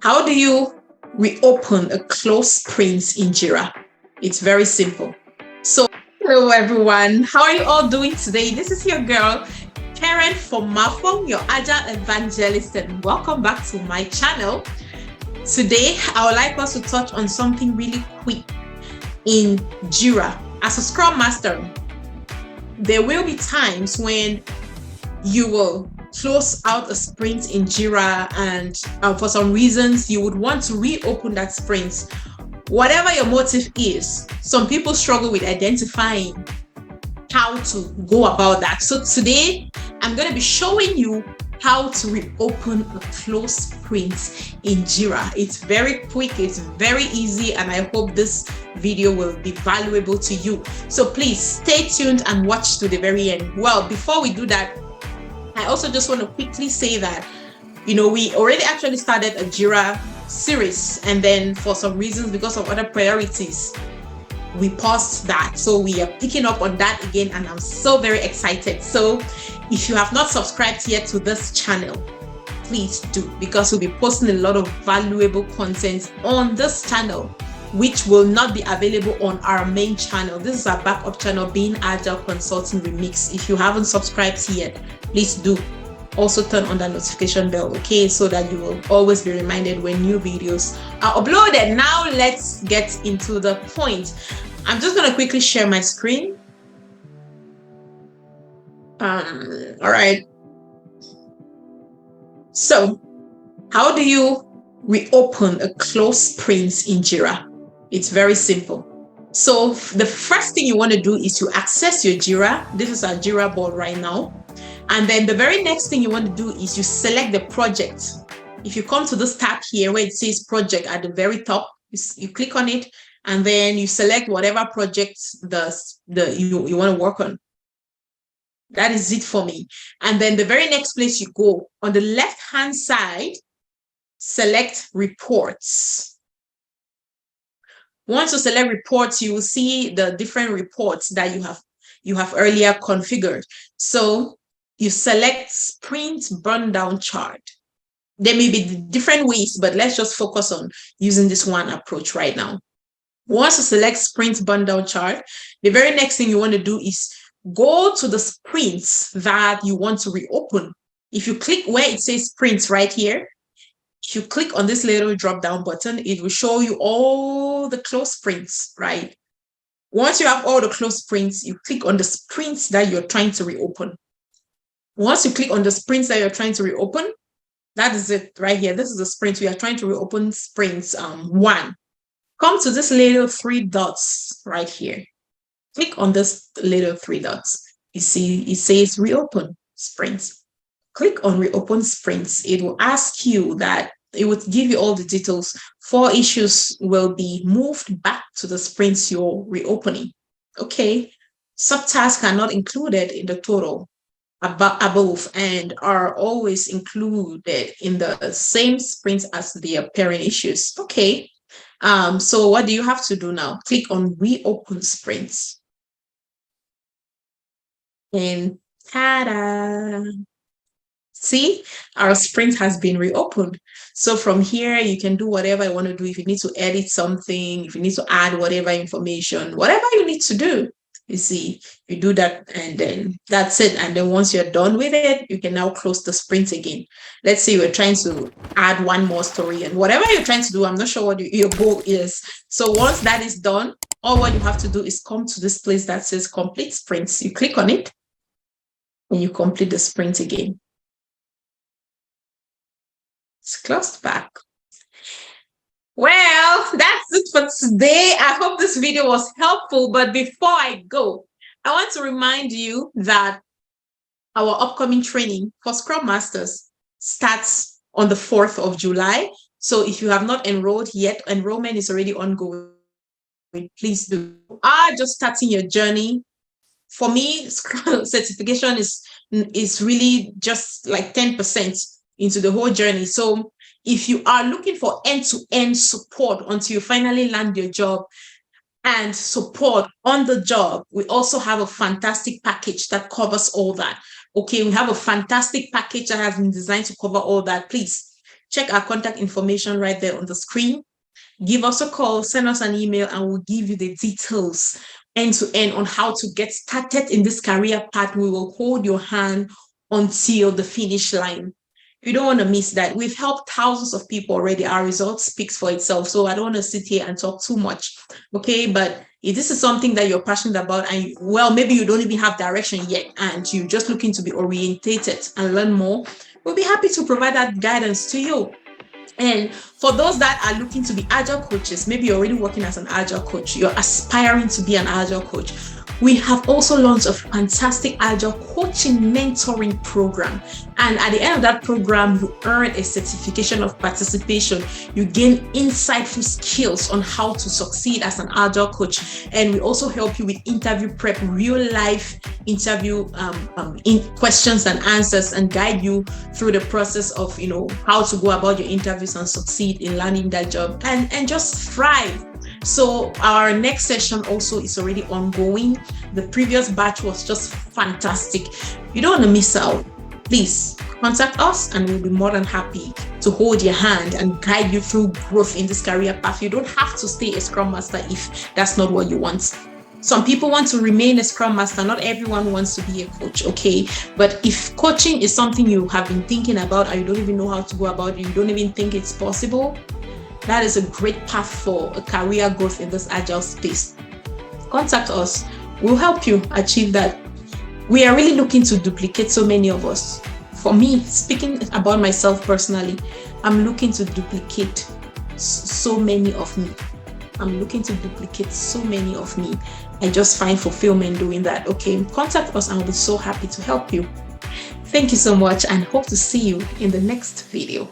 How do you reopen a closed sprint in Jira? It's very simple. So, hello everyone. How are you all doing today? This is your girl, Karen Fomafung, your Agile Evangelist, and welcome back to my channel. Today, I would like us to touch on something really quick in Jira. As a Scrum Master, there will be times when you will close out a sprint in Jira and for some reasons you would want to reopen that sprint. Whatever your motive is, some people struggle with identifying how to go about that. So today I'm going to be showing you how to reopen a closed sprint in Jira. It's very quick, it's very easy, and I hope this video will be valuable to you. So please stay tuned and watch to the very end. Well, before we do that, I also just want to quickly say that, we already actually started a Jira series, and then for some reasons, because of other priorities, we paused that. So we are picking up on that again, and I'm so very excited. So if you have not subscribed yet to this channel, please do, because we'll be posting a lot of valuable content on this channel, which will not be available on our main channel. This is our backup channel, being Agile Consulting Remix. If you haven't subscribed yet, please do. Also turn on that notification bell, okay, so that you will always be reminded when new videos are uploaded. Now let's get into the point. I'm just going to quickly share my screen. All right. So how do you reopen a closed sprint in Jira? It's very simple. So the first thing you want to do is to access your Jira. This is our Jira board right now. And then the very next thing you want to do is you select the project. If you come to this tab here where it says project at the very top, you click on it, and then you select whatever project you want to work on. That is it for me. And then the very next place you go, on the left-hand side, select reports. Once you select reports, you will see the different reports that you have earlier configured. So you select sprint burn down chart. There may be different ways, but let's just focus on using this one approach right now. Once you select sprint burn down chart, the very next thing you want to do is go to the sprints that you want to reopen. If you click where it says sprints right here, if you click on this little drop down button, it will show you all the closed sprints, right? Once you have all the closed sprints, you click on the sprints that you're trying to reopen. Once you click on the sprints that you're trying to reopen, that is it right here. This is the sprint. We are trying to reopen sprints 1. Come to this little 3 dots right here. Click on this little 3 dots. You see, it says reopen sprints. Click on reopen sprints. It will ask you that, it would give you all the details. 4 issues will be moved back to the sprints you're reopening. Okay. Subtasks are not included in the total above and are always included in the same sprints as the appearing issues. Okay. So what do you have to do now? Click on reopen sprints. And ta-da! See, our sprint has been reopened. So from here, you can do whatever you want to do. If you need to edit something, if you need to add whatever information, whatever you need to do, you see, you do that, and then that's it. And then once you're done with it, you can now close the sprint again. Let's say you're trying to add one more story, and whatever you're trying to do, I'm not sure what your goal is. So once that is done, all what you have to do is come to this place that says complete sprints. You click on it, and you complete the sprint again. It's closed back. Well, that's it for today. I hope this video was helpful. But before I go, I want to remind you that our upcoming training for Scrum Masters starts on the 4th of July. So if you have not enrolled yet, enrollment is already ongoing. Please do. Just starting your journey. For me, Scrum certification is really just like 10% into the whole journey. So if you are looking for end-to-end support until you finally land your job and support on the job, we also have a fantastic package that covers all that. Okay, we have a fantastic package that has been designed to cover all that. Please check our contact information right there on the screen. Give us a call, send us an email, and we'll give you the details end to end on how to get started in this career path. We will hold your hand until the finish line. You don't want to miss that. We've helped thousands of people already. Our result speaks for itself. So I don't want to sit here and talk too much. Okay. But if this is something that you're passionate about, and well, maybe you don't even have direction yet, and you're just looking to be orientated and learn more, we'll be happy to provide that guidance to you. And for those that are looking to be Agile coaches, maybe you're already working as an Agile coach, you're aspiring to be an Agile coach, we have also launched a fantastic Agile coaching mentoring program. And at the end of that program, you earn a certification of participation. You gain insightful skills on how to succeed as an Agile coach. And we also help you with interview prep, real life interview in questions and answers, and guide you through the process of, how to go about your interviews and succeed in landing that job and just thrive. So our next session also is already ongoing. The previous batch was just fantastic. You don't want to miss out. Please contact us and we'll be more than happy to hold your hand and guide you through growth in this career path. You don't have to stay a Scrum Master if that's not what you want. Some people want to remain a Scrum Master. Not everyone wants to be a coach, okay? But if coaching is something you have been thinking about and you don't even know how to go about it, you don't even think it's possible, that is a great path for a career growth in this Agile space. Contact us. We'll help you achieve that. We are really looking to duplicate so many of us. For me, speaking about myself personally, I'm looking to duplicate so many of me. I just find fulfillment doing that. Okay, contact us and we'll be so happy to help you. Thank you so much and hope to see you in the next video.